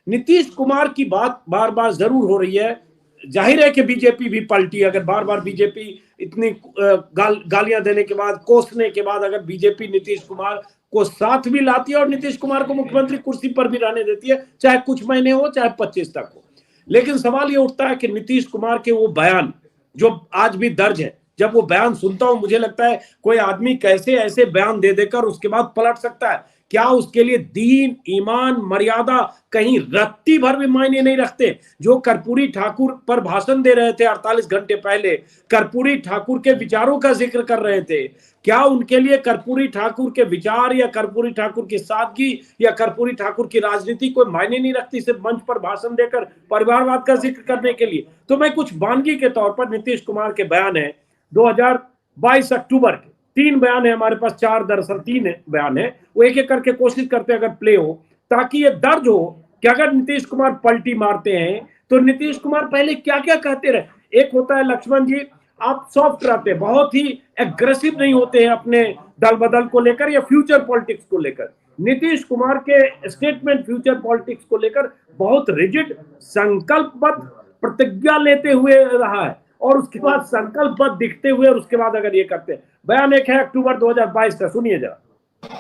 नीतीश कुमार की बात बार बार जरूर हो रही है। जाहिर है कि बीजेपी भी पलटी, अगर बार बार बीजेपी इतनी गालियां देने के बाद, कोसने के बाद, अगर बीजेपी नीतीश कुमार को साथ भी लाती है और नीतीश कुमार को मुख्यमंत्री कुर्सी पर भी रहने देती है, चाहे कुछ महीने हो चाहे 25 तक हो। लेकिन सवाल ये उठता है कि नीतीश कुमार के वो बयान जो आज भी दर्ज है, जब वो बयान सुनता हूं मुझे लगता है कोई आदमी कैसे ऐसे बयान दे देकर उसके बाद पलट सकता है? क्या उसके लिए दीन, ईमान, मर्यादा कहीं रत्ती भर भी मायने नहीं रखते? जो कर्पूरी ठाकुर पर भाषण दे रहे थे 48 घंटे पहले, कर्पूरी ठाकुर के विचारों का जिक्र कर रहे थे, क्या उनके लिए कर्पूरी ठाकुर के विचार या कर्पूरी ठाकुर की सादगी या कर्पूरी ठाकुर की राजनीति कोई मायने नहीं रखती सिर्फ मंच पर भाषण देकर परिवारवाद का जिक्र करने के लिए? तो मैं कुछ वानगी के तौर पर नीतीश कुमार के बयान है 2022 अक्टूबर के, 3 बयान है हमारे पास, 4 दरअसल 3 बयान है, वो एक एक करके कोशिश करते हैं अगर प्ले हो, ताकि ये दर्ज हो कि अगर नीतीश कुमार पलटी मारते हैं तो नीतीश कुमार पहले क्या क्या कहते रहे। एक होता है लक्ष्मण जी, आप सॉफ्ट रहते हैं, बहुत ही एग्रेसिव नहीं होते हैं अपने दल बदल को लेकर या फ्यूचर पॉलिटिक्स को लेकर। नीतीश कुमार के स्टेटमेंट फ्यूचर पॉलिटिक्स को लेकर बहुत रिजिड, संकल्पबद्ध प्रतिज्ञा लेते हुए रहा है, और उसके बाद संकल्पबद्ध दिखते हुए, और उसके बाद अगर ये करते हैं। बयान एक है अक्टूबर 2022 का, सुनिए जरा।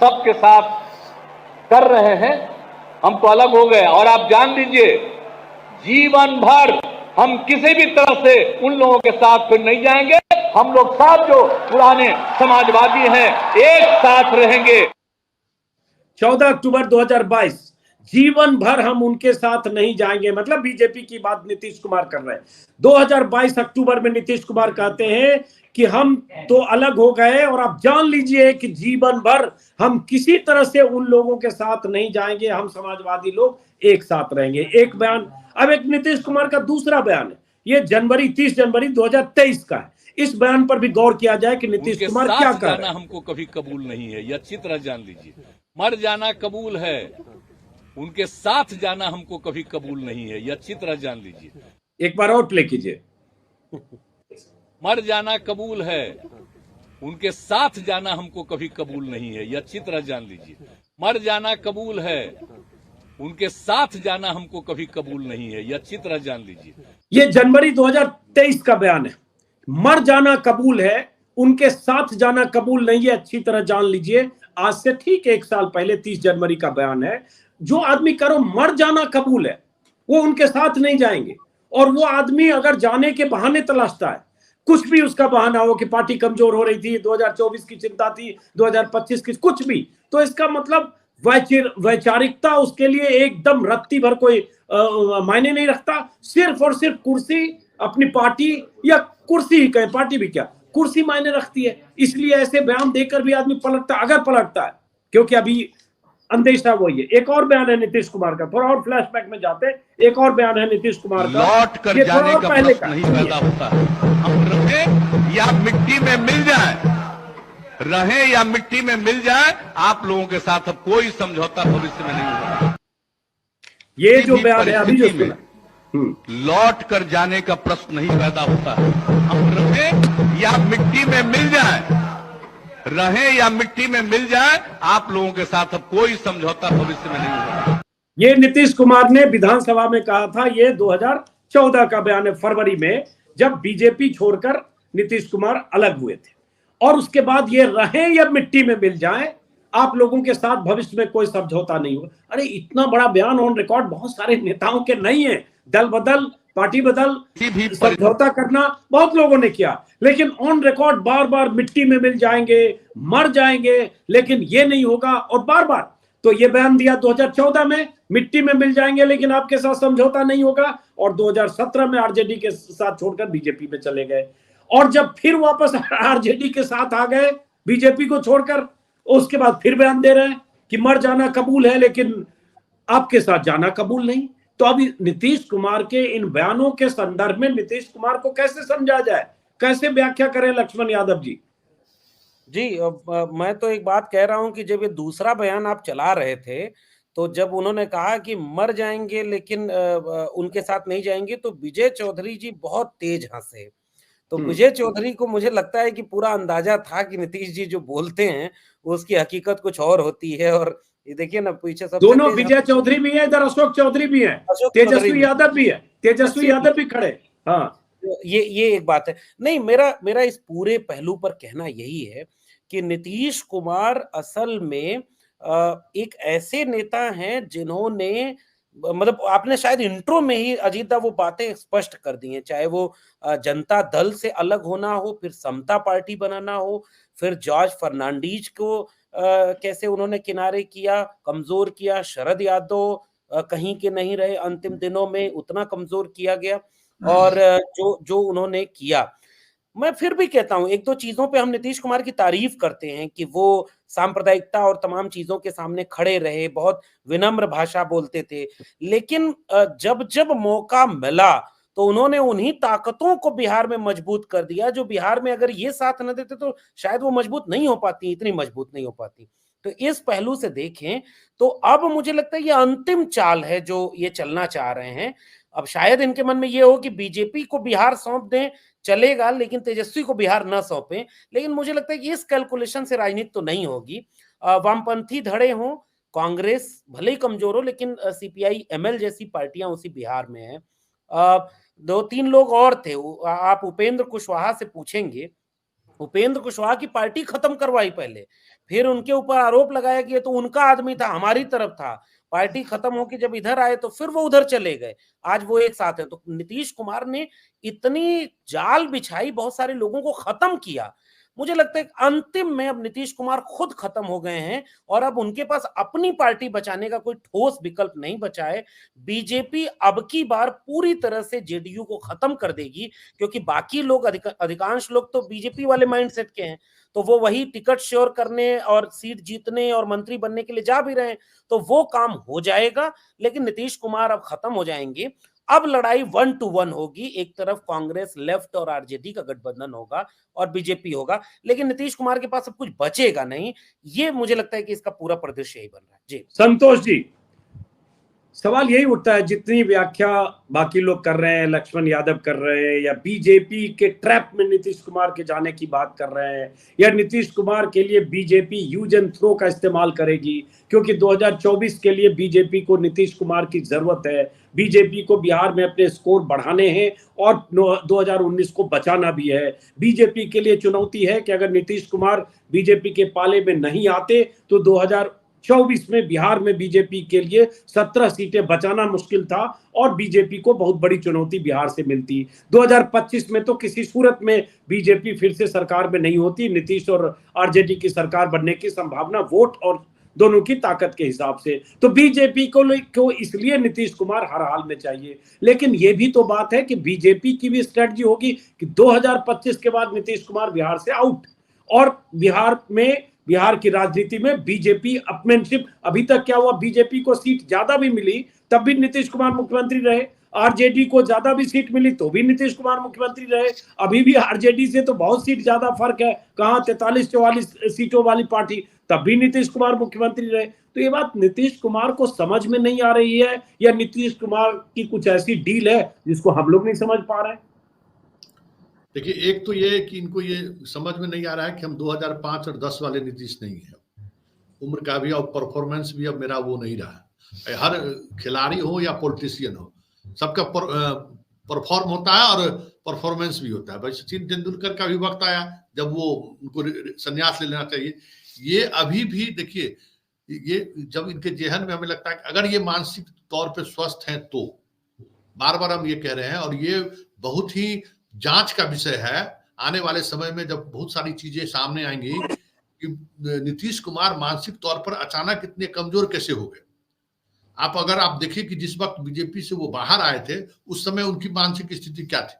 सबके साथ कर रहे हैं, हम तो अलग हो गए, और आप जान लीजिए जीवन भर हम किसी भी तरह से उन लोगों के साथ फिर नहीं जाएंगे। हम लोग साथ जो पुराने समाजवादी हैं एक साथ रहेंगे। 14 अक्टूबर 2022, जीवन भर हम उनके साथ नहीं जाएंगे, मतलब बीजेपी की बात नीतीश कुमार कर रहे हैं। 2022 अक्टूबर में नीतीश कुमार कहते हैं कि हम तो अलग हो गए, और आप जान लीजिए कि जीवन भर हम किसी तरह से उन लोगों के साथ नहीं जाएंगे, हम समाजवादी लोग एक साथ रहेंगे। एक बयान। अब एक नीतीश कुमार का दूसरा बयान है, ये 30 जनवरी 2023 का है। इस बयान पर भी गौर किया जाए कि नीतीश कुमार क्या कह रहे हैं। हमको कभी कबूल नहीं है, यह अच्छी तरह जान लीजिए। मर जाना कबूल है, उनके साथ जाना हमको कभी कबूल नहीं है, यह अच्छी तरह जान लीजिए। एक बार और प्ले कीजिए। मर जाना कबूल है, उनके साथ जाना हमको कभी कबूल नहीं है, यह अच्छी तरह जान लीजिए। मर जाना कबूल है, उनके साथ जाना हमको कभी कबूल नहीं है, यह अच्छी तरह जान लीजिए। ये जनवरी 2023 का बयान है। मर जाना कबूल है, उनके साथ जाना कबूल नहीं है, अच्छी तरह जान लीजिए। आज से ठीक 1 साल पहले 30 जनवरी का बयान है। जो आदमी करो मर जाना कबूल है, वो उनके साथ नहीं जाएंगे। और वो आदमी अगर जाने के बहाने तलाशता है, कुछ भी उसका बहाना हो कि पार्टी कमजोर हो रही थी, 2024 की चिंता थी, 2025 की, कुछ भी, तो इसका मतलब वैचारिकता उसके लिए एकदम रत्ती भर कोई मायने नहीं रखता। सिर्फ और सिर्फ कुर्सी, अपनी पार्टी, या कुर्सी ही कहे, पार्टी भी क्या, कुर्सी मायने रखती है। इसलिए ऐसे बयान देकर भी आदमी पलटता, अगर पलटता है, क्योंकि अभी अंदेशा वही है। एक और बयान है नीतीश कुमार का, थोड़ा और फ्लैशबैक में जाते हैं। एक और बयान है नीतीश कुमार का, लौट कर जाने का प्रश्न नहीं पैदा होता। हम रहे या मिट्टी में मिल जाए, रहे या मिट्टी में मिल जाए, आप लोगों के साथ अब कोई समझौता भविष्य में नहीं होगा। ये जो बयान है अभी जो सुना, लौट कर जाने का प्रश्न नहीं पैदा होता। हम रहे या मिट्टी में मिल जाए, रहे या मिट्टी में मिल जाए, आप लोगों के साथ अब कोई समझौता भविष्य में नहीं होगा। ये नीतीश कुमार ने विधानसभा में कहा था। ये 2014 का बयान है, फरवरी में, जब बीजेपी छोड़कर नीतीश कुमार अलग हुए थे। और उसके बाद ये रहे या मिट्टी में मिल जाए, आप लोगों के साथ भविष्य में कोई समझौता नहीं होगा। अरे इतना बड़ा बयान ऑन रिकॉर्ड बहुत सारे नेताओं के नहीं है। दल बदल, पार्टी बदल, समझौता करना बहुत लोगों ने किया, लेकिन ऑन रिकॉर्ड बार बार मिट्टी में मिल जाएंगे, मर जाएंगे, लेकिन ये नहीं होगा। और बार बार तो ये बयान दिया 2014 में, मिट्टी में मिल जाएंगे लेकिन आपके साथ समझौता नहीं होगा, और 2017 में आरजेडी के साथ छोड़कर बीजेपी में चले गए। और जब फिर वापस आरजेडी के साथ आ गए बीजेपी को छोड़कर, उसके बाद फिर बयान दे रहे हैं कि मर जाना कबूल है लेकिन आपके साथ जाना कबूल नहीं। तो अभी नीतीश कुमार के इन बयानों के संदर्भ में नीतीश कुमार को कैसे समझा जाए, कैसे व्याख्या करें लक्ष्मण यादव जी? जी, मैं तो एक बात कह रहा हूं कि जब ये दूसरा बयान आप चला रहे थे, तो जब उन्होंने कहा कि मर जाएंगे लेकिन उनके साथ नहीं जाएंगे, तो विजय चौधरी जी बहुत तेज हंसे। तो विजय चौधरी को मुझे लगता है कि पूरा अंदाजा था कि नीतीश जी जो बोलते हैं उसकी हकीकत कुछ और होती है, और ये देखिए ना पीछे सबसे दोनों विजय चौधरी भी है, इधर अशोक चौधरी भी है, तेजस्वी यादव भी है, तेजस्वी यादव भी खड़े। हाँ, ये एक बात है। नहीं, मेरा इस पूरे पहलू पर कहना यही है कि नीतीश कुमार असल में एक ऐसे नेता हैं जिन्होंने मतलब आपने शायद इंट्रो में ही अजीता वो बातें स्पष्ट कर दी हैं, चाहे वो जनता दल से अलग होना हो, फिर समता पार्टी बनाना हो, फिर जॉर्ज फर्नांडीज को कैसे उन्होंने किनारे किया, कमजोर किया, शरद यादव कहीं के नहीं रहे, अंतिम दिनों में उतना कमजोर किया गया, और जो जो उन्होंने किया। मैं फिर भी कहता हूं, एक दो चीजों पे हम नीतीश कुमार की तारीफ करते हैं कि वो सांप्रदायिकता और तमाम चीजों के सामने खड़े रहे, बहुत विनम्र भाषा बोलते थे, लेकिन जब जब मौका मिला तो उन्होंने उन्हीं ताकतों को बिहार में मजबूत कर दिया जो बिहार में अगर ये साथ न देते तो शायद वो मजबूत नहीं हो पाती, इतनी मजबूत नहीं हो पाती। तो इस पहलू से देखें तो अब मुझे लगता है ये अंतिम चाल है जो ये चलना चाह रहे हैं। अब शायद इनके मन में ये हो कि बीजेपी को बिहार सौंप दें, चलेगा, लेकिन तेजस्वी को बिहार न सौंपें। लेकिन मुझे लगता है कि इस कैलकुलेशन से राजनीति तो नहीं होगी। वामपंथी धड़े हों, कांग्रेस भले ही कमजोर हो, लेकिन सीपीआई एमएल जैसी पार्टियां उसी बिहार में हैं। दो तीन लोग और थे, आप उपेंद्र कुशवाहा से पूछेंगे, उपेंद्र कुशवाहा की पार्टी खत्म करवाई पहले, फिर उनके ऊपर आरोप लगाया कि ये तो उनका आदमी था, हमारी तरफ था, पार्टी खत्म होकर जब इधर आए तो फिर वो उधर चले गए, आज वो एक साथ है। तो नीतीश कुमार ने इतनी जाल बिछाई, बहुत सारे लोगों को खत्म किया। मुझे लगता है अंतिम में अब नीतीश कुमार खुद खत्म हो गए हैं और अब उनके पास अपनी पार्टी बचाने का कोई ठोस विकल्प नहीं बचा है। बीजेपी अब की बार पूरी तरह से जेडीयू को खत्म कर देगी, क्योंकि बाकी लोग अधिकांश लोग तो बीजेपी वाले माइंडसेट के हैं, तो वो वही टिकट श्योर करने और सीट जीतने और मंत्री बनने के लिए जा भी रहे हैं, तो वो काम हो जाएगा। लेकिन नीतीश कुमार अब खत्म हो जाएंगे। अब लड़ाई 1 to 1 होगी, एक तरफ कांग्रेस लेफ्ट और आरजेडी का गठबंधन होगा और बीजेपी होगा, लेकिन नीतीश कुमार के पास अब कुछ बचेगा नहीं। ये मुझे लगता है कि इसका पूरा परिदृश्य यही बन रहा है। जी संतोष जी, सवाल यही उठता है, जितनी व्याख्या बाकी लोग कर रहे हैं, लक्ष्मण यादव कर रहे हैं, या बीजेपी के ट्रैप में नीतीश कुमार के जाने की बात कर रहे हैं, या नीतीश कुमार के लिए बीजेपी यूज एंड थ्रो का इस्तेमाल करेगी, क्योंकि 2024 के लिए बीजेपी को नीतीश कुमार की जरूरत है, बीजेपी को बिहार में अपने स्कोर बढ़ाने हैं और 2019 को बचाना भी है। बीजेपी के लिए चुनौती है कि अगर नीतीश कुमार बीजेपी के पाले में नहीं आते तो 2024 में बिहार में बीजेपी के लिए 17 सीटें बचाना मुश्किल था और बीजेपी को बहुत बड़ी चुनौती बिहार से मिलती। 2025 में तो किसी सूरत में बीजेपी फिर से सरकार में नहीं होती, नीतीश और आरजेडी की सरकार बनने की संभावना वोट और दोनों की ताकत के हिसाब से, तो बीजेपी को इसलिए नीतीश कुमार हर हाल में चाहिए। लेकिन यह भी तो बात है कि बीजेपी की भी स्ट्रेटजी होगी कि 2025 के बाद नीतीश कुमार बिहार से आउट, और बिहार की राजनीति में बीजेपी अपमेनशिप। अभी तक क्या हुआ, बीजेपी को सीट ज्यादा भी मिली तब भी नीतीश कुमार मुख्यमंत्री रहे, आरजेडी को ज्यादा भी सीट मिली तो भी नीतीश कुमार मुख्यमंत्री रहे। अभी भी आरजेडी से तो बहुत सीट ज्यादा फर्क है, कहां 43-44 सीटों वाली पार्टी, तब भी नीतीश कुमार मुख्यमंत्री रहे। तो ये बात नीतीश कुमार को समझ में नहीं आ रही है, या नीतीश कुमार की कुछ ऐसी डील है जिसको हम लोग नहीं समझ पा रहे हैं? देखिए, एक तो ये कि इनको ये समझ में नहीं आ रहा है कि हम 2005 और 10 वाले नीतीश नहीं है, उम्र का भी और परफॉर्मेंस भी अब मेरा वो नहीं रहा। हर खिलाड़ी हो या पॉलिटिशियन हो, सबका परफॉर्म होता है और परफॉर्मेंस भी होता है। भाई सचिन तेंदुलकर का भी वक्त आया जब वो उनको संन्यास ले लेना चाहिए। ये अभी भी देखिए, ये जब इनके जेहन में हमें लगता है कि अगर ये मानसिक तौर पे स्वस्थ हैं तो, बार बार हम ये कह रहे हैं, और ये बहुत ही जांच का विषय है आने वाले समय में, जब बहुत सारी चीजें सामने आएंगी कि नीतीश कुमार मानसिक तौर पर अचानक इतने कमजोर कैसे हो गए। अगर आप देखिए कि जिस वक्त बीजेपी से वो बाहर आए थे उस समय उनकी मानसिक स्थिति क्या थी,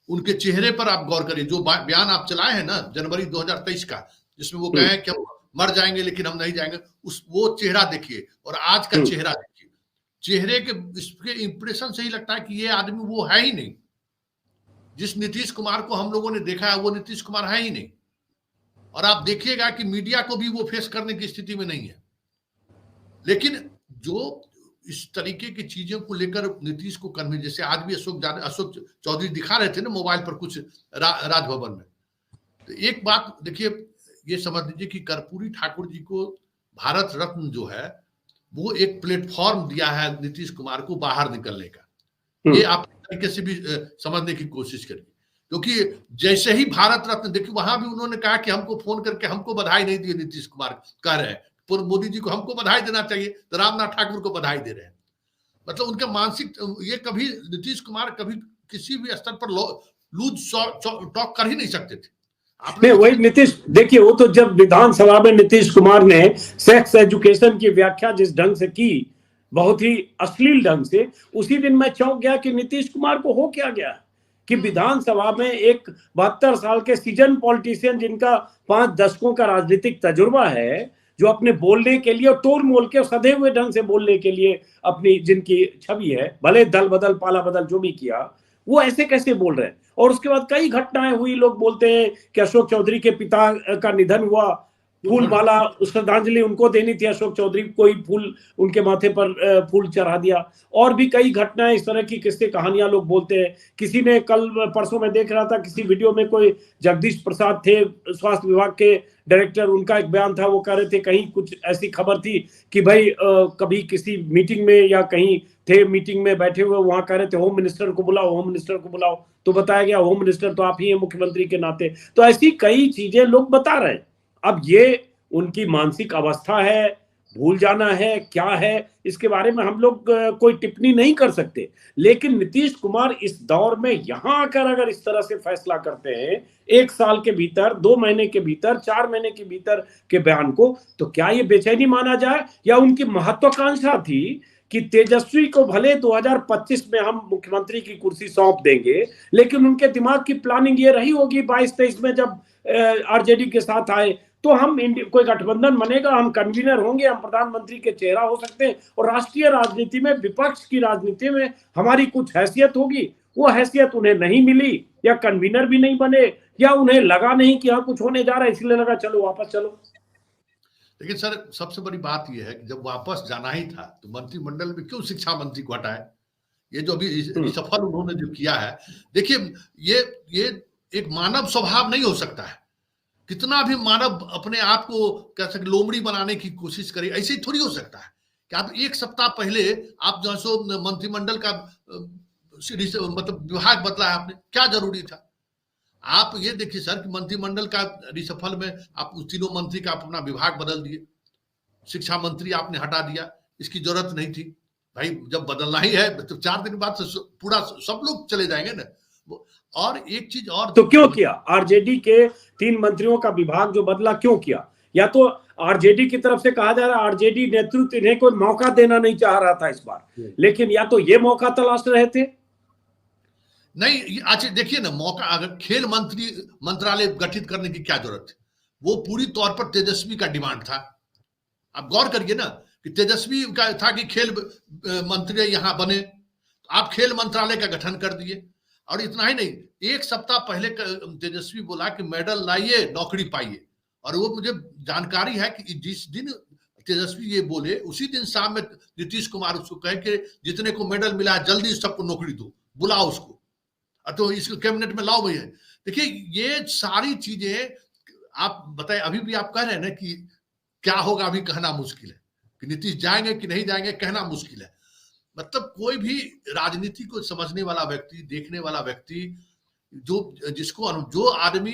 उनके चेहरे पर आप गौर करिए। जो बयान आप चलाए हैं ना जनवरी 2023 का, जिसमें वो कहे कि हम मर जाएंगे लेकिन हम नहीं जाएंगे, वो चेहरा देखिए और आज का चेहरा देखिए। चेहरे के इसके इंप्रेशन से ही लगता है कि ये आदमी वो है ही नहीं। जिस नीतीश कुमार को हम लोगों ने देखा है वो नीतीश कुमार है ही नहीं। और आप देखिएगा कि मीडिया को भी वो फेस करने की स्थिति में नहीं है। लेकिन जो इस तरीके की चीजों को लेकर नीतीश को कन्वे, जैसे आज भी अशोक चौधरी दिखा रहे थे ना मोबाइल पर कुछ राजभवन में, तो एक बात देखिए, ये समझ लीजिए कि कर्पूरी ठाकुर जी को भारत रत्न जो है वो एक प्लेटफॉर्म दिया है नीतीश कुमार को बाहर निकलने का। ये आप तरीके से भी समझने की कोशिश करिए, क्योंकि जैसे ही भारत रत्न, देखिए वहां भी उन्होंने कहा कि हमको फोन करके हमको बधाई नहीं दी, नीतीश कुमार कह रहे हैं मोदी जी को हमको बधाई देना चाहिए, तो रामनाथ ठाकुर को बधाई दे रहे हैं। मतलब उनका मानसिक ये, कभी नीतीश कुमार कभी किसी भी स्तर पर लूज टॉक कर ही नहीं सकते थे। नहीं, वही नीतीश, देखिए वो तो जब विधानसभा में नीतीश कुमार ने सेक्स एजुकेशन की व्याख्या जिस ढंग से की, बहुत ही अश्लील ढंग से, उसी दिन मैं चौंक गया कि नीतीश कुमार को हो क्या गया कि विधानसभा में एक 72 साल के सीजन पॉलिटिशियन जिनका 5 दशकों का राजनीतिक तजुर्बा है, जो अपने बोलने के लिए तोड़ मोल के सधे हुए ढंग से बोलने के लिए अपनी जिनकी छवि है, भले दल बदल पाला बदल जो भी किया, वो ऐसे कैसे बोल रहे हैं। और उसके बाद कई घटनाएं हुई, लोग बोलते हैं कि अशोक चौधरी के पिता का निधन हुआ, फूल माला श्रद्धांजलि उनको देनी थी, अशोक चौधरी कोई फूल उनके माथे पर फूल चढ़ा दिया। और भी कई घटनाएं इस तरह की किस्से कहानियां लोग बोलते हैं। किसी ने कल परसों में देख रहा था, किसी वीडियो में कोई जगदीश प्रसाद थे स्वास्थ्य विभाग के डायरेक्टर, उनका एक बयान था, वो कह रहे थे कहीं कुछ ऐसी खबर थी कि भाई कभी किसी मीटिंग में या कहीं थे, मीटिंग में बैठे हुए, वहां कह रहे थे होम मिनिस्टर को बुलाओ, होम मिनिस्टर को बुलाओ, तो बताया गया होम मिनिस्टर तो आप ही हैं मुख्यमंत्री के नाते। तो ऐसी कई चीजें लोग बता रहे हैं। अब ये उनकी मानसिक अवस्था है, भूल जाना है, क्या है, इसके बारे में हम लोग कोई टिप्पणी नहीं कर सकते। लेकिन नीतीश कुमार इस दौर में यहां आकर अगर इस तरह से फैसला करते हैं 1 साल के भीतर, 2 महीने के भीतर, 4 महीने के भीतर के बयान को, तो क्या ये बेचैनी माना जाए, या उनकी महत्वाकांक्षा थी कि तेजस्वी को भले 2025 में हम मुख्यमंत्री की कुर्सी सौंप देंगे, लेकिन उनके दिमाग की प्लानिंग ये रही होगी 22-23 में जब आरजेडी के साथ आए तो हम कोई गठबंधन बनेगा, हम कन्वीनर होंगे, हम प्रधानमंत्री के चेहरा हो सकते हैं और राष्ट्रीय राजनीति में, विपक्ष की राजनीति में हमारी कुछ हैसियत होगी। वो हैसियत उन्हें नहीं मिली, या कन्वीनर भी नहीं बने, या उन्हें लगा नहीं कि हाँ कुछ होने जा रहा है, इसलिए लगा चलो वापस चलो। लेकिन सर सबसे बड़ी बात यह है कि जब वापस जाना ही था तो मंत्रिमंडल में क्यों शिक्षा मंत्री को हटाए? ये जो अभी सफल उन्होंने जो किया है, देखिए ये एक मानव स्वभाव नहीं हो सकता है। कितना भी मानव अपने आप को कह सके लोमड़ी बनाने की कोशिश करे, ऐसे ही थोड़ी हो सकता है कि आप 1 सप्ताह पहले आप जो सो मंत्रिमंडल का मतलब विभाग बदला है आपने, क्या जरूरी था? आप ये देखिए सर कि मंत्रिमंडल का रिसफल में आप उस तीनों मंत्री का अपना विभाग बदल दिए, शिक्षा मंत्री आपने हटा दिया, इसकी जरूरत नहीं थी भाई। जब बदलना ही है तो 4 दिन बाद से पूरा सब लोग चले जाएंगे ना। और एक चीज और, तो क्यों किया आरजेडी के 3 मंत्रियों का विभाग जो बदला, क्यों किया? या तो आरजेडी की तरफ से कहा जा रहा है आरजेडी नेतृत्व इन्हें कोई मौका देना नहीं चाह रहा था इस बार, लेकिन या तो ये मौका तलाश रहे थे। नहीं, अच्छा देखिए ना, मौका अगर खेल मंत्रालय गठित करने की क्या जरूरत है? वो पूरी तौर पर तेजस्वी का डिमांड था। आप गौर करिए ना कि तेजस्वी का था कि खेल मंत्री यहां बने, तो आप खेल मंत्रालय का गठन कर दिए। और इतना ही नहीं, 1 सप्ताह पहले तेजस्वी बोला कि मेडल लाइए नौकरी पाइए, और वो मुझे जानकारी है कि जिस दिन तेजस्वी ये बोले उसी दिन शाम में नीतीश कुमार उसको कहे कि जितने को मेडल मिला है जल्दी सबको नौकरी दो, बुलाओ उसको, तो इसको कैबिनेट में लाओ भैया। देखिए ये सारी चीजें आप बताएं, अभी भी आप कह रहे हैं ना कि क्या होगा, अभी कहना मुश्किल है कि नीतीश जाएंगे कि नहीं जाएंगे, कहना मुश्किल है। मतलब कोई भी राजनीति को समझने वाला व्यक्ति, देखने वाला व्यक्ति, जो आदमी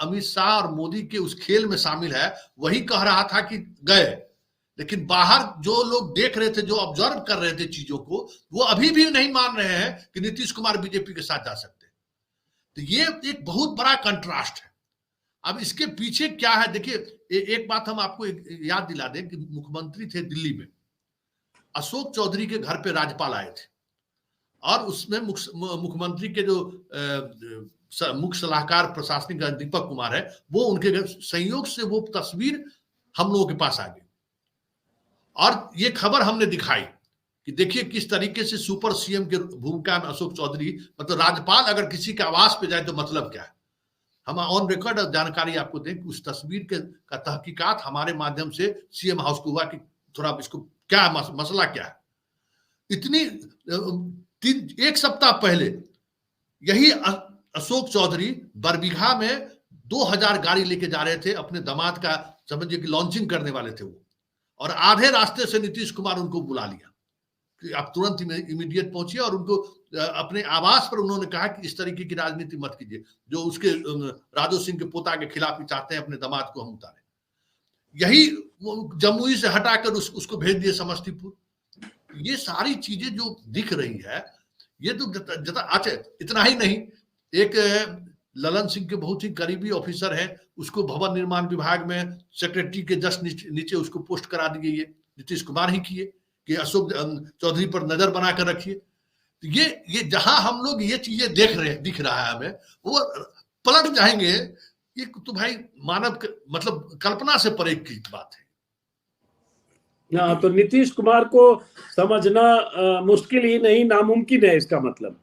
अमित शाह और मोदी के उस खेल में शामिल है, वही कह रहा था कि गए, लेकिन बाहर जो लोग देख रहे थे, जो ऑब्जर्व कर रहे थे चीजों को, वो अभी भी नहीं मान रहे हैं कि नीतीश कुमार बीजेपी के साथ जा सकते हैं। तो ये एक बहुत बड़ा कंट्रास्ट है। अब इसके पीछे क्या है, देखिए एक बात हम आपको याद दिला दें कि मुख्यमंत्री थे दिल्ली में, अशोक चौधरी के घर पे राज्यपाल आए थे, और उसमें मुख्यमंत्री के जो मुख्य सलाहकार प्रशासनिक दीपक कुमार है, वो उनके घर, संयोग से वो तस्वीर हम लोगों के पास आ गई, और ये खबर हमने दिखाई कि देखिए किस तरीके से सुपर सीएम के भूमिका में अशोक चौधरी, मतलब राज्यपाल अगर किसी के आवास पे जाए तो मतलब क्या है। हम ऑन रिकॉर्ड जानकारी आपको दें कि उस तस्वीर का तहकीकात हमारे माध्यम से सीएम हाउस को हुआ कि थोड़ा इसको क्या मसला क्या है। इतनी 1 सप्ताह पहले यही अशोक चौधरी बरबीघा में 2000 गाड़ी लेके जा रहे थे, अपने दामाद का समझिए कि लॉन्चिंग करने वाले थे वो, और आधे रास्ते से नीतीश कुमार उनको बुला लिया कि आप तुरंत इमीडिएट पहुंचिए, और उनको अपने आवास पर उन्होंने कहा कि इस तरीके की राजनीति मत कीजिए, जो उसके राजू सिंह के पोता के खिलाफ ही चाहते हैं अपने दामाद को हम उतारें। यही जमुई से हटाकर उसको भेज दिए समस्तीपुर। ये सारी चीजें जो दिख रही है, ये तो अच्छा, इतना ही नहीं, एक ललन सिंह के बहुत ही करीबी ऑफिसर है, उसको भवन निर्माण विभाग में सेक्रेटरी के जस्ट नीचे उसको पोस्ट करा दी गई है, नीतीश कुमार ही किए कि अशोक चौधरी पर नजर बनाकर रखिए। तो ये जहां हम लोग ये चीजें दिख रहा है हमें, वो पलट जाएंगे। ये तो भाई मानव मतलब कल्पना से परे की बात है। हाँ, तो नीतीश कुमार को समझना मुश्किल ही नहीं, नामुमकिन है इसका मतलब।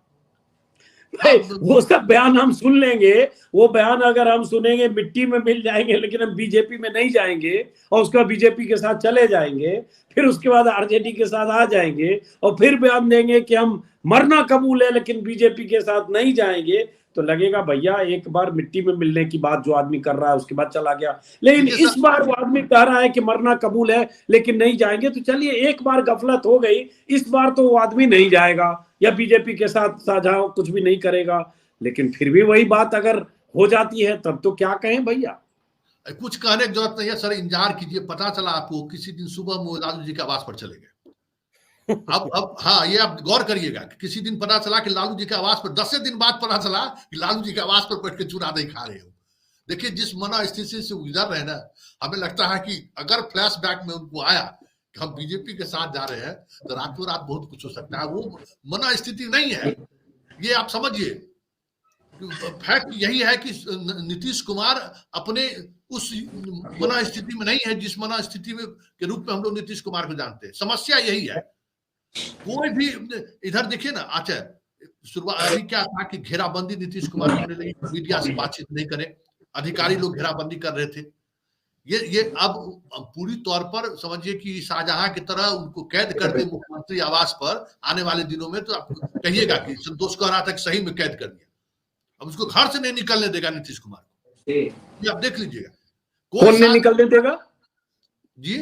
भाई वो सब बयान हम सुन लेंगे, वो बयान अगर हम सुनेंगे मिट्टी में मिल जाएंगे, लेकिन हम बीजेपी में नहीं जाएंगे और उसके बाद बीजेपी के साथ चले जाएंगे, फिर उसके बाद आरजेडी के साथ आ जाएंगे और फिर बयान देंगे कि हम मरना कबूल है लेकिन बीजेपी के साथ नहीं जाएंगे, तो लगेगा भैया एक बार मिट्टी में मिलने की बात जो आदमी कर रहा है उसके बाद चला गया। लेकिन इस बार वो आदमी कह रहा है कि मरना कबूल है लेकिन नहीं जाएंगे, तो चलिए एक बार गफलत हो गई, इस बार तो वो आदमी नहीं जाएगा या बीजेपी के साथ साझा कुछ भी नहीं करेगा। लेकिन फिर भी वही बात अगर हो जाती है तब तो क्या कहें भैया। कुछ कहने की जरूरत नहीं है सर, इंतजार कीजिए, पता चला आपको किसी दिन सुबह वो लालू जी के आवास पर चले गए। अब हाँ, ये आप गौर करिएगा, किसी दिन पता चला कि लालू जी के आवास पर, 10 दिन बाद पता चला कि लालू जी के आवास पर बैठ के चूरा नहीं खा रहे हो। देखिए जिस मना स्थिति से गुजर रहे हैं ना, हमें लगता है कि अगर फ्लैशबैक में उनको आया कि हम बीजेपी के साथ जा रहे हैं तो रातों रात बहुत कुछ हो सकता है। वो मना स्थिति नहीं है, ये आप समझिए। फैक्ट यही है कि नीतीश कुमार अपने उस मना स्थिति में नहीं है जिस मना स्थिति में के रूप में हम लोग नीतीश कुमार को जानते हैं। समस्या यही है। कोई भी इधर देखिए ना, अच्छा शुरुआत अभी क्या था कि घेराबंदी नीतीश कुमार करने लगे, मीडिया से बातचीत नहीं करें, अधिकारी लोग घेराबंदी कर रहे थे। ये अब पूरी तौर पर समझिए कि शाहजहां की तरह उनको कैद करते मुख्यमंत्री आवास पर आने वाले दिनों में, तो आप कहिएगा कि संतोष कह रहा था कि सही में कैद कर दिया। अब उसको घर से नहीं निकलने देगा नीतीश कुमार को, ये आप देख लीजिएगा। कौन नहीं निकलने देगा जी?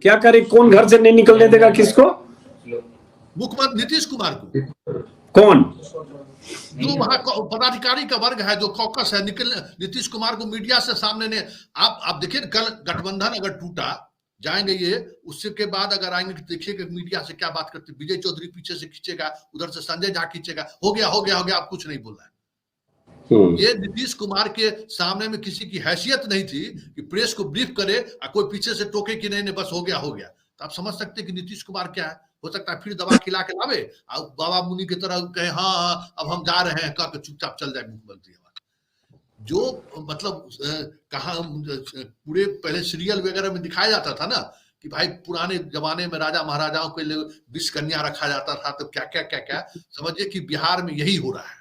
क्या करे, कौन घर से नहीं निकलने देगा? किसको? मुख्यमंत्री नीतीश कुमार को। कौन? जो वहां पदाधिकारी का वर्ग है, जो कॉकस है, निकलने नीतीश कुमार को मीडिया से सामने ने आप देखिए, कल गठबंधन अगर टूटा जाएंगे ये, उससे के बाद अगर आएंगे कि देखिएगा मीडिया से क्या बात करते, विजय चौधरी पीछे से खींचेगा, उधर से संजय झा खींचेगा, हो गया हो गया हो गया, आप कुछ नहीं बोल रहे हैं। ये नीतीश कुमार के सामने में किसी की हैसियत नहीं थी कि प्रेस को ब्रीफ करे और कोई पीछे से टोके कि नहीं बस हो गया हो गया। तो आप समझ सकते कि नीतीश कुमार क्या है। हो सकता है फिर दवा खिला के लावे और बाबा मुनि की तरह कहे हाँ अब हम जा रहे हैं, कह के चुपचाप चल जाए मुख्यमंत्री। जो मतलब कहा पूरे पहले सीरियल वगैरह में दिखाया जाता था ना कि भाई पुराने जमाने में राजा महाराजाओं के लिए विष कन्या रखा जाता था, तो क्या क्या क्या क्या, समझिए कि बिहार में यही हो रहा है।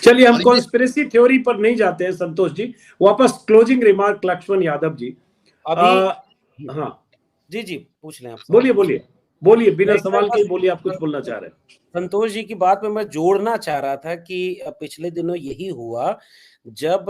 चलिए हम कॉन्स्पिरेसी थ्योरी पर नहीं जाते हैं संतोष जी, वापस क्लोजिंग रिमार्क लक्ष्मण यादव जी। अभी हाँ जी पूछ लें आप। बोलिए बिना सवाल के बोलिए, आप कुछ बोलना चाह रहे हैं। संतोष जी की बात में मैं जोड़ना चाह रहा था कि पिछले दिनों यही हुआ जब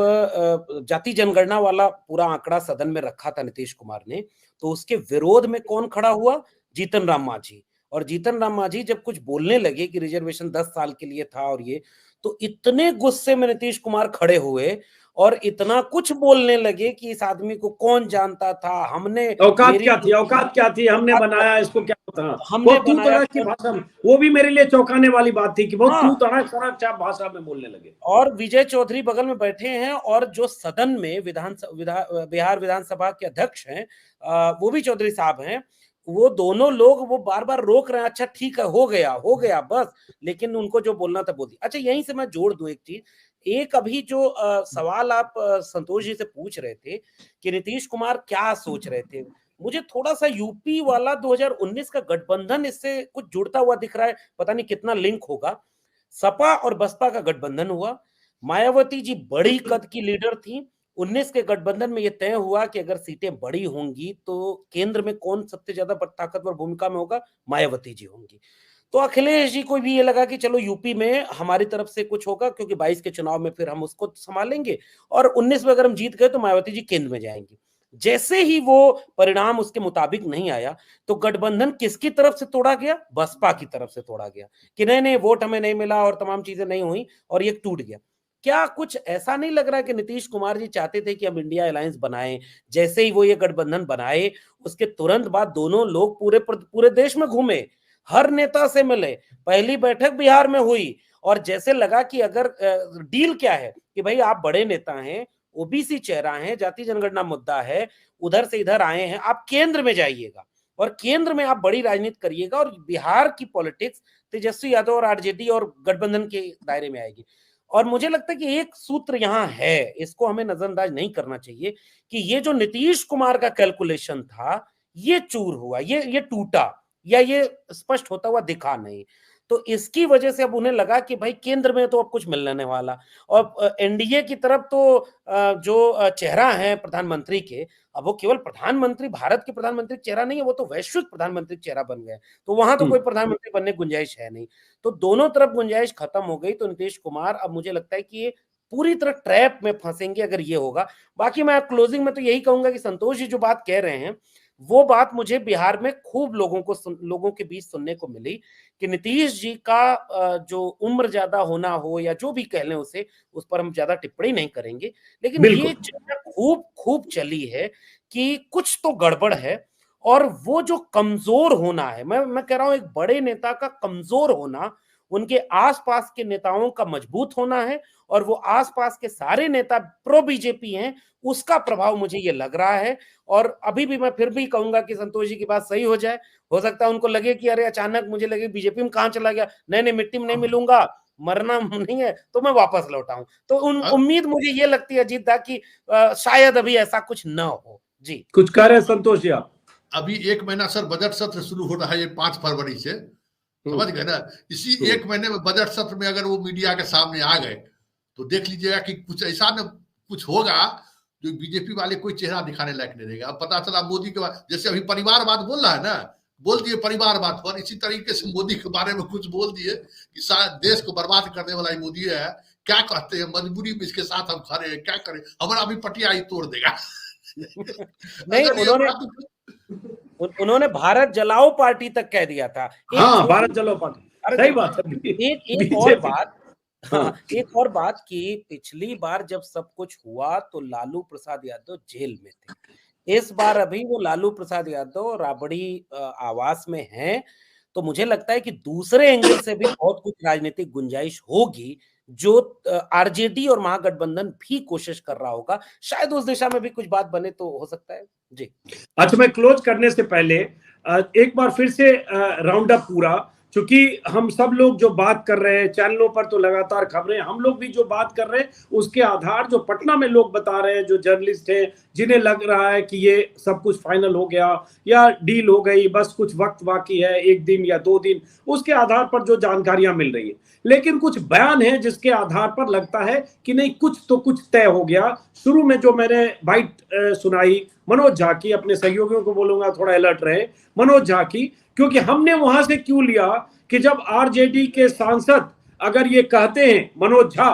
जाति जनगणना वाला पूरा आंकड़ा सदन में रखा था नीतीश कुमार ने, तो उसके विरोध में कौन खड़ा हुआ? जीतन राम मांझी। और जीतन राम मांझी जब कुछ बोलने लगे कि रिजर्वेशन 10 साल के लिए था और ये, तो इतने गुस्से में नीतीश कुमार खड़े हुए और इतना कुछ बोलने लगे कि इस आदमी को कौन जानता था, हमने औकात क्या थी, हमने बनाया, इसको क्या पता। हमने बनाया की भाषा में, वो भी मेरे लिए चौंकाने वाली बात थी कि बहुत तू तड़क भाषा में बोलने लगे। और विजय चौधरी बगल में बैठे हैं और जो सदन में बिहार विधानसभा के अध्यक्ष हैं वो भी चौधरी साहब हैं, वो दोनों लोग वो बार बार रोक रहे हैं, अच्छा ठीक है हो गया बस, लेकिन उनको जो बोलना था बोल दिया। अच्छा यहीं से मैं जोड़ दूं एक चीज, एक अभी जो सवाल आप संतोष जी से पूछ रहे थे कि नीतीश कुमार क्या सोच रहे थे, मुझे थोड़ा सा यूपी वाला 2019 का गठबंधन इससे कुछ जुड़ता हुआ दिख रहा है, पता नहीं कितना लिंक होगा। सपा और बसपा का गठबंधन हुआ, मायावती जी बड़ी कद की लीडर थी, 19 के गठबंधन में यह तय हुआ कि अगर सीटें बड़ी होंगी तो केंद्र में कौन सबसे ज्यादा ताकतवर भूमिका में होगा, मायावती जी होंगी। तो अखिलेश जी को भी ये लगा कि चलो यूपी में हमारी तरफ से कुछ होगा, क्योंकि 22 के चुनाव में फिर हम उसको संभालेंगे और 19 में अगर हम जीत गए तो मायावती जी केंद्र में जाएंगी। जैसे ही वो परिणाम उसके मुताबिक नहीं आया तो गठबंधन किसकी तरफ से तोड़ा गया? बसपा की तरफ से तोड़ा गया कि नहीं नहीं वोट हमें नहीं मिला और तमाम चीजें नहीं हुई और ये टूट गया। क्या कुछ ऐसा नहीं लग रहा है कि नीतीश कुमार जी चाहते थे कि हम इंडिया अलायंस बनाएं, जैसे ही वो ये गठबंधन बनाए उसके तुरंत बाद दोनों लोग पूरे देश में घूमे, हर नेता से मिले, पहली बैठक बिहार में हुई और जैसे लगा कि अगर डील क्या है कि भाई आप बड़े नेता हैं, ओबीसी चेहरा है, जाति जनगणना मुद्दा है, उधर से इधर आए हैं, आप केंद्र में जाइएगा और केंद्र में आप बड़ी राजनीति करिएगा और बिहार की पॉलिटिक्स तेजस्वी यादव और आरजेडी और गठबंधन के दायरे में आएगी। और मुझे लगता है कि एक सूत्र यहां है, इसको हमें नजरअंदाज नहीं करना चाहिए कि ये जो नीतीश कुमार का कैलकुलेशन था ये चूर हुआ, ये टूटा या ये स्पष्ट होता हुआ दिखा नहीं। तो इसकी वजह से अब उन्हें लगा कि भाई केंद्र में तो अब कुछ मिलने वाला और एनडीए की तरफ तो जो चेहरा है प्रधानमंत्री के, अब वो केवल प्रधानमंत्री, भारत के प्रधानमंत्री चेहरा नहीं है, वो तो वैश्विक प्रधानमंत्री चेहरा बन गए, तो वहां तो कोई प्रधानमंत्री बनने की गुंजाइश है नहीं। तो दोनों तरफ गुंजाइश खत्म हो गई। तो नीतीश कुमार अब मुझे लगता है कि ये पूरी तरह ट्रैप में फंसेंगे अगर ये होगा। बाकी मैं क्लोजिंग में तो यही कहूंगा कि संतोष जी जो बात कह रहे हैं वो बात मुझे बिहार में खूब लोगों के बीच सुनने को मिली कि नीतीश जी का जो उम्र ज्यादा होना हो या जो भी कह लें उसे, उस पर हम ज्यादा टिप्पणी नहीं करेंगे, लेकिन ये चर्चा खूब चली है कि कुछ तो गड़बड़ है और वो जो कमजोर होना है, मैं कह रहा हूं एक बड़े नेता का कमजोर होना उनके आसपास के नेताओं का मजबूत होना है और वो आसपास के सारे नेता प्रो बीजेपी हैं, उसका प्रभाव मुझे ये लग रहा है। और अभी भी मैं फिर भी कहूंगा कि संतोष जी की बात सही हो जाए, हो सकता है उनको लगे कि अरे अचानक मुझे लगे बीजेपी में कहां चला गया, नहीं मिट्टी में नहीं मिलूंगा, मरना नहीं है तो मैं वापस लौटाऊं। तो उम्मीद मुझे ये लगती है अजीत दा कि शायद अभी ऐसा कुछ न हो। जी कुछ कह रहे हैं संतोष जी आप? अभी 1 महीना सर बजट सत्र शुरू हो रहा है, ये 5 फरवरी से, समझ गए ना। इसी 1 महीने में बजट सत्र में अगर वो मीडिया के सामने आ गए तो देख लीजिएगा कि कुछ ऐसा न कुछ होगा जो बीजेपी वाले कोई चेहरा दिखाने लायक नहीं रहेगा। अब पता चला मोदी के बाद, जैसे अभी परिवारवाद बोल रहा है ना, बोल दिए परिवारवाद, और इसी तरीके से मोदी के बारे में कुछ बोल दिए कि शायद देश को बर्बाद करने वाला ही मोदी है। क्या कहते हैं, मजबूरी में इसके साथ हम खड़े हैं, क्या करें, हमारा अभी पटिया ही तोड़ देगा। नहीं, उन्होंने भारत जलाओ पार्टी तक कह दिया था। हाँ, भारत जलाओ पार्टी, सही बात है। एक और बात कि पिछली बार जब सब कुछ हुआ तो लालू प्रसाद यादव जेल में थे, इस बार अभी वो लालू प्रसाद यादव राबड़ी आवास में हैं, तो मुझे लगता है कि दूसरे एंगल से भी बहुत कुछ राजनीतिक गुंजाइश होगी जो आरजेडी और महागठबंधन भी कोशिश कर रहा होगा, शायद उस दिशा में भी कुछ बात बने तो हो सकता है। जी अच्छा, मैं क्लोज करने से पहले एक बार फिर से राउंड अप पूरा, क्योंकि हम सब लोग जो बात कर रहे हैं चैनलों पर तो लगातार खबरें, हम लोग भी जो बात कर रहे हैं उसके आधार जो पटना में लोग बता रहे हैं, जो जर्नलिस्ट हैं जिन्हें लग रहा है कि ये सब कुछ फाइनल हो गया या डील हो गई, बस कुछ वक्त बाकी है, 1 दिन या 2 दिन, उसके आधार पर जो जानकारियां मिल रही है। लेकिन कुछ बयान है जिसके आधार पर लगता है कि नहीं कुछ तो कुछ तय हो गया। शुरू में जो मैंने बाइट सुनाई मनोज झा की, अपने सहयोगियों को बोलूंगा थोड़ा अलर्ट रहे, मनोज झा की, क्योंकि हमने वहां से क्यों लिया कि जब आरजेडी के सांसद अगर ये कहते हैं मनोज झा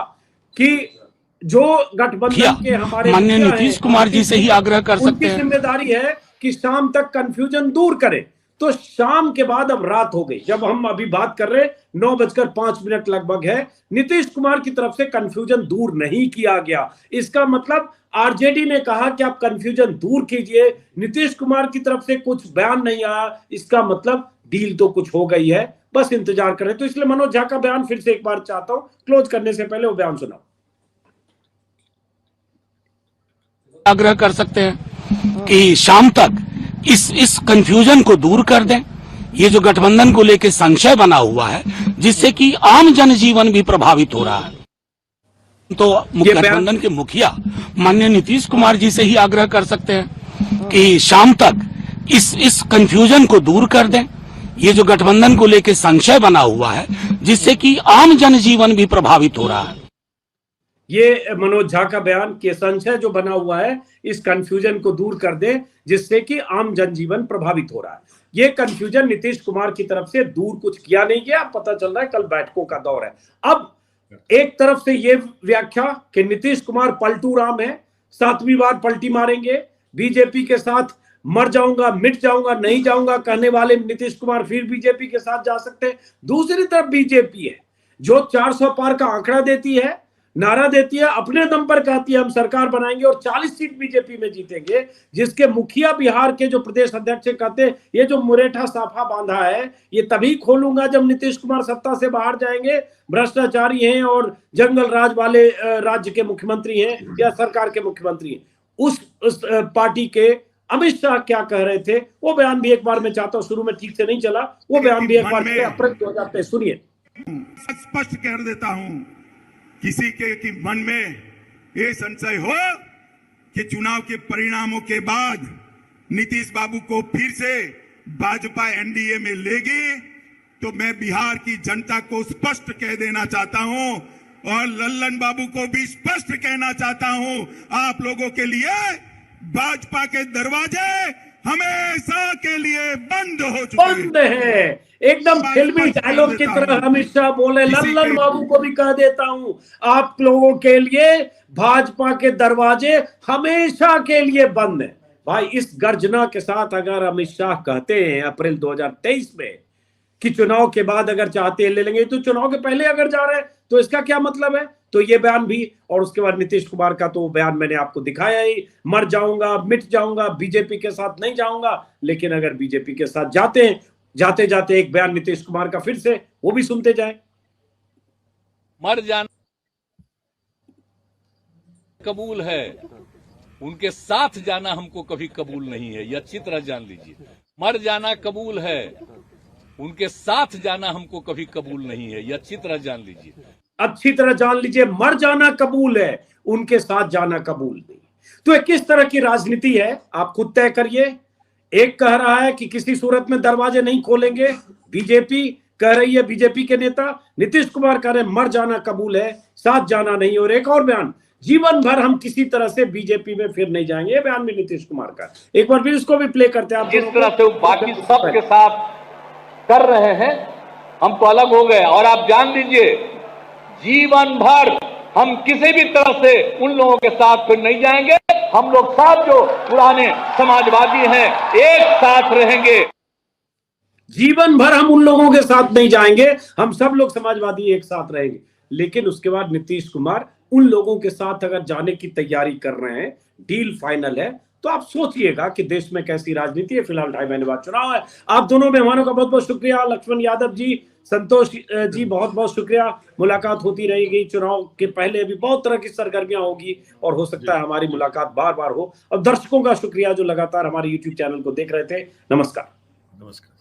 कि जो गठबंधन के हमारे माननीय नीतीश कुमार जी से ही आग्रह कर सकते हैं, जिम्मेदारी है कि शाम तक कंफ्यूजन दूर करें, तो शाम के बाद अब रात हो गई, जब हम अभी बात कर रहे 9:05 लगभग है, नीतीश कुमार की तरफ से कंफ्यूजन दूर नहीं किया गया। इसका मतलब आरजेडी ने कहा कि आप कंफ्यूजन दूर कीजिए, नीतीश कुमार की तरफ से कुछ बयान नहीं आया, इसका मतलब डील तो कुछ हो गई है, बस इंतजार करें। तो इसलिए मनोज झा का बयान फिर से एक बार चाहता हूं, क्लोज करने से पहले वो बयान सुनाओ। आग्रह कर सकते हैं कि शाम तक इस कंफ्यूजन को दूर कर दें। ये जो गठबंधन को लेकर संशय बना हुआ है जिससे कि आम जनजीवन भी प्रभावित हो रहा है, तो गठबंधन के मुखिया माननीय नीतीश कुमार जी से ही आग्रह कर सकते हैं कि शाम तक इस कंफ्यूजन को दूर कर दें। ये जो गठबंधन को लेकर संशय बना हुआ है जिससे कि आम जनजीवन भी प्रभावित हो रहा है। ये मनोज झा का बयान कि संशय जो बना हुआ है इस कंफ्यूजन को दूर कर दे जिससे कि आम जनजीवन प्रभावित हो रहा है। ये कंफ्यूजन नीतीश कुमार की तरफ से दूर कुछ किया नहीं गया, पता चल रहा है कल बैठकों का दौर है। अब एक तरफ से ये व्याख्या कि नीतीश कुमार पलटू राम है, 7वीं बार पलटी मारेंगे, बीजेपी के साथ मर जाऊंगा, मिट जाऊंगा, नहीं जाऊंगा कहने वाले नीतीश कुमार फिर बीजेपी के साथ जा सकते हैं। दूसरी तरफ बीजेपी है जो 400 पार का आंकड़ा देती है, नारा देती है, अपने दम पर कहती है हम सरकार बनाएंगे और 40 सीट बीजेपी में जीतेंगे, जिसके मुखिया बिहार के जो प्रदेश अध्यक्ष कहते हैं ये जो मुरेठा साफा बांधा है ये तभी खोलूंगा जब नीतीश कुमार सत्ता से बाहर जाएंगे, भ्रष्टाचारी हैं और जंगल राज वाले राज्य के मुख्यमंत्री हैं या सरकार के मुख्यमंत्री हैं। उस पार्टी के अमित शाह क्या कह रहे थे वो बयान भी एक बार मैं चाहता हूं, शुरू में ठीक से नहीं चला, वो बयान भी एक बार अप्रैल 2023 सुनिए। स्पष्ट कर देता हूं, किसी के मन में ये संशय हो कि चुनाव के परिणामों के बाद नीतीश बाबू को फिर से भाजपा एनडीए में लेगी, तो मैं बिहार की जनता को स्पष्ट कह देना चाहता हूं और लल्लन बाबू को भी स्पष्ट कहना चाहता हूं, आप लोगों के लिए भाजपा के दरवाजे हमेशा के लिए बंद हो चुके बंद है। एकदम फिल्मी डायलॉग की तरह अमित शाह बोले, लल्लन बाबू को भी कह देता हूं आप लोगों के लिए भाजपा के दरवाजे हमेशा के लिए बंद है। भाई इस गर्जना के साथ अगर अमित शाह कहते हैं अप्रैल 2023 में कि चुनाव के बाद अगर चाहते हैं ले लेंगे, तो चुनाव के पहले अगर जा रहे हैं तो इसका क्या मतलब है? तो ये बयान भी, और उसके बाद नीतीश कुमार का तो बयान मैंने आपको दिखाया ही, मर जाऊंगा, मिट जाऊंगा, बीजेपी के साथ नहीं जाऊंगा। लेकिन अगर बीजेपी के साथ जाते हैं, जाते जाते एक बयान नीतीश कुमार का फिर से, वो भी सुनते जाए। मर जाना कबूल है, उनके साथ जाना हमको कभी कबूल नहीं है, ये अच्छी तरह जान लीजिए। मर जाना कबूल है, उनके साथ जाना हमको कभी कबूल नहीं है, ये अच्छी तरह जान लीजिए। अच्छी तरह जान लीजिए, मर जाना कबूल है, उनके साथ जाना कबूल नहीं। तो ये किस तरह की राजनीति है आप खुद तय करिए। एक कह रहा है कि किसी सूरत में दरवाजे नहीं खोलेंगे, बीजेपी कह रही है, बीजेपी के नेता नीतीश कुमार कह रहे हैं मर जाना कबूल है, साथ जाना नहीं। और एक और बयान, जीवन भर हम किसी तरह से बीजेपी में फिर नहीं जाएंगे, ये बयान भी नीतीश कुमार का। एक बार फिर इसको भी प्ले करते हैं आप। जिस तरह से वो बाकी सबके साथ कर रहे हैं हम तो अलग हो गए, और आप जान लीजिए जीवन भर हम किसी भी तरह से उन लोगों के साथ फिर नहीं जाएंगे। हम लोग सब जो पुराने समाजवादी हैं एक साथ रहेंगे। जीवन भर हम उन लोगों के साथ नहीं जाएंगे, हम सब लोग समाजवादी एक साथ रहेंगे। लेकिन उसके बाद नीतीश कुमार उन लोगों के साथ अगर जाने की तैयारी कर रहे हैं, डील फाइनल है, तो आप सोचिएगा कि देश में कैसी राजनीति है। फिलहाल 2.5 महीने बाद चुनाव है। आप दोनों मेहमानों का बहुत बहुत शुक्रिया, लक्ष्मण यादव जी, संतोष जी, बहुत बहुत शुक्रिया। मुलाकात होती रहेगी, चुनाव के पहले भी बहुत तरह की सरगर्मियां होगी और हो सकता है हमारी मुलाकात बार बार हो। और दर्शकों का शुक्रिया जो लगातार हमारे YouTube चैनल को देख रहे थे। नमस्कार। नमस्कार।